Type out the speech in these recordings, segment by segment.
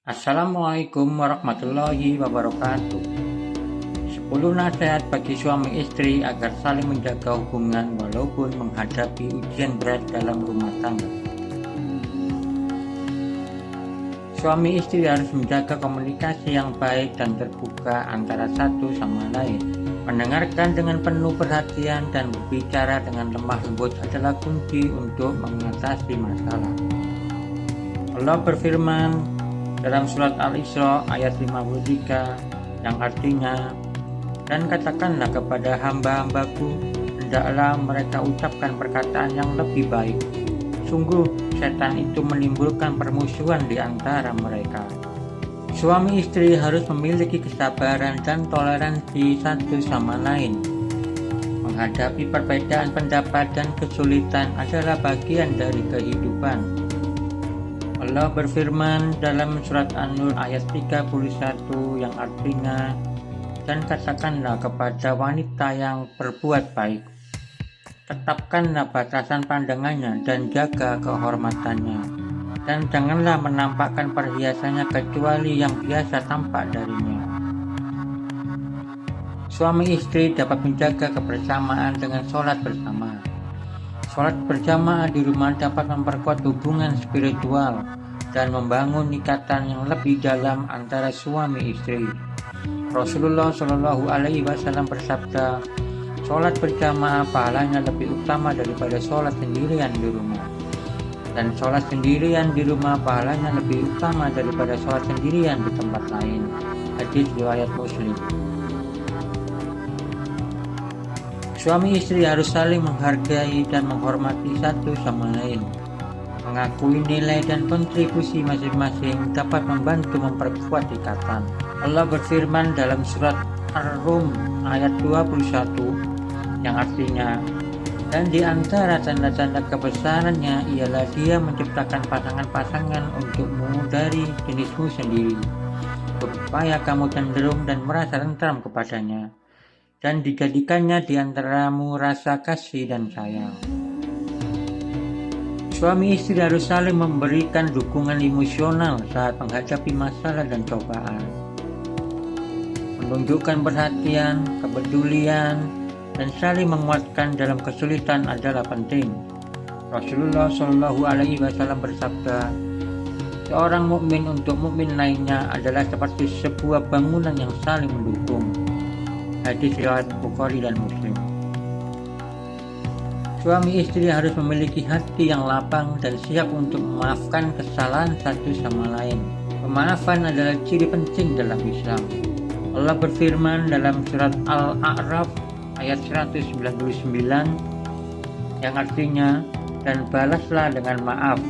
Assalamualaikum warahmatullahi wabarakatuh. 10 nasihat bagi suami istri agar saling menjaga hubungan walaupun menghadapi ujian berat dalam rumah tangga. Suami istri harus menjaga komunikasi yang baik dan terbuka antara satu sama lain. Mendengarkan dengan penuh perhatian dan berbicara dengan lemah lembut adalah kunci untuk mengatasi masalah. Allah berfirman dalam surat Al-Isra ayat 53 yang artinya, "Dan katakanlah kepada hamba-hambaku, hendaklah mereka ucapkan perkataan yang lebih baik. Sungguh setan itu menimbulkan permusuhan di antara mereka." Suami istri harus memiliki kesabaran dan toleransi satu sama lain. Menghadapi perbedaan pendapat dan kesulitan adalah bagian dari kehidupan. Allah berfirman dalam surat An-Nur ayat 31 yang artinya, "Dan katakanlah kepada wanita yang berbuat baik, tetapkanlah batasan pandangannya dan jaga kehormatannya, dan janganlah menampakkan perhiasannya kecuali yang biasa tampak darinya." Suami istri dapat menjaga kebersamaan dengan sholat bersama. Sholat berjamaah di rumah dapat memperkuat hubungan spiritual dan membangun ikatan yang lebih dalam antara suami istri. Rasulullah Shallallahu Alaihi Wasallam bersabda, "Sholat berjamaah pahalanya lebih utama daripada sholat sendirian di rumah, dan sholat sendirian di rumah pahalanya lebih utama daripada sholat sendirian di tempat lain." Hadis riwayat Muslim. Suami istri harus saling menghargai dan menghormati satu sama lain. Mengakui nilai dan kontribusi masing-masing dapat membantu memperkuat ikatan. Allah berfirman dalam surat Ar-Rum ayat 21 yang artinya, "Dan di antara tanda-tanda kebesarannya ialah Dia menciptakan pasangan-pasangan untukmu dari jenismu sendiri, supaya kamu cenderung dan merasa tentram kepadanya, dan dijadikannya di antaramu rasa kasih dan sayang." Suami istri harus saling memberikan dukungan emosional saat menghadapi masalah dan cobaan. Menunjukkan perhatian, kepedulian, dan saling menguatkan dalam kesulitan adalah penting. Rasulullah Shallallahu Alaihi Wasallam bersabda, "Seorang mukmin untuk mukmin lainnya adalah seperti sebuah bangunan yang saling mendukung." Hadis riwayat Bukhari dan Muslim. Suami istri harus memiliki hati yang lapang dan siap untuk memaafkan kesalahan satu sama lain. Pemaafan adalah ciri penting dalam Islam. Allah berfirman dalam surat Al-A'raf ayat 199 yang artinya, "Dan balaslah dengan maaf,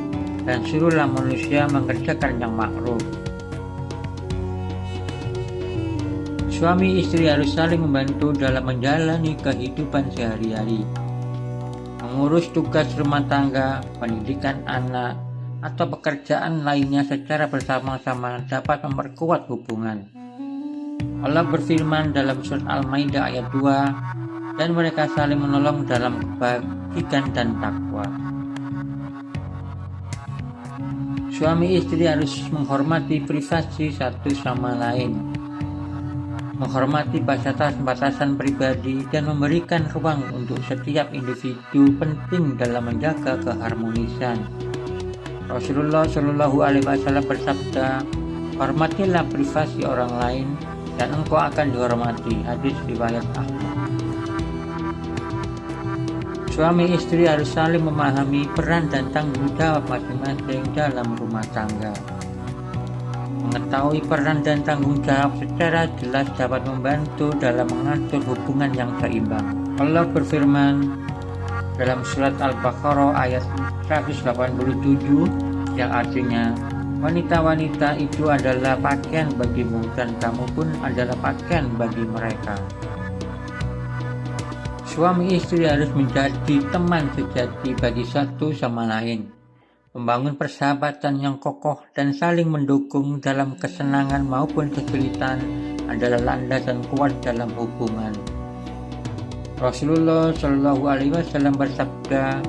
dan suruhlah manusia mengerjakan yang ma'ruf." Suami istri harus saling membantu dalam menjalani kehidupan sehari-hari. Mengurus tugas rumah tangga, pendidikan anak, atau pekerjaan lainnya secara bersama-sama dapat memperkuat hubungan. Allah berfirman dalam surat Al-Maidah ayat 2, "Dan mereka saling menolong dalam kebajikan dan takwa." Suami istri harus menghormati privasi satu sama lain, menghormati batasan-batasan pribadi, dan memberikan ruang untuk setiap individu penting dalam menjaga keharmonisan. Rasulullah Shallallahu Alaihi Wasallam bersabda, "Hormatilah privasi orang lain, dan engkau akan dihormati." Hadis riwayat Ahmad. Suami istri harus saling memahami peran dan tanggung jawab masing-masing dalam rumah tangga. Mengetahui peran dan tanggung jawab secara jelas dapat membantu dalam mengatur hubungan yang seimbang. Allah berfirman dalam surat Al-Baqarah ayat 187 yang artinya, "Wanita-wanita itu adalah pakaian bagimu, dan kamu pun adalah pakaian bagi mereka." Suami istri harus menjadi teman sejati bagi satu sama lain, membangun persahabatan yang kokoh dan saling mendukung dalam kesenangan maupun kesulitan adalah landasan kuat dalam hubungan. Rasulullah Shallallahu Alaihi Wasallam bersabda,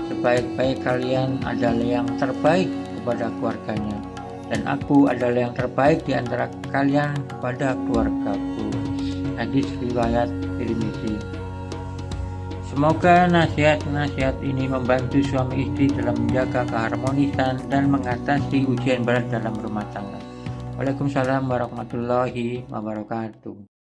"Sebaik-baik kalian adalah yang terbaik kepada keluarganya, dan aku adalah yang terbaik di antara kalian kepada keluargaku. Hadis riwayat Tirmizi. Semoga nasihat-nasihat ini membantu suami istri dalam menjaga keharmonisan dan mengatasi ujian berat dalam rumah tangga. Waalaikumsalam warahmatullahi wabarakatuh.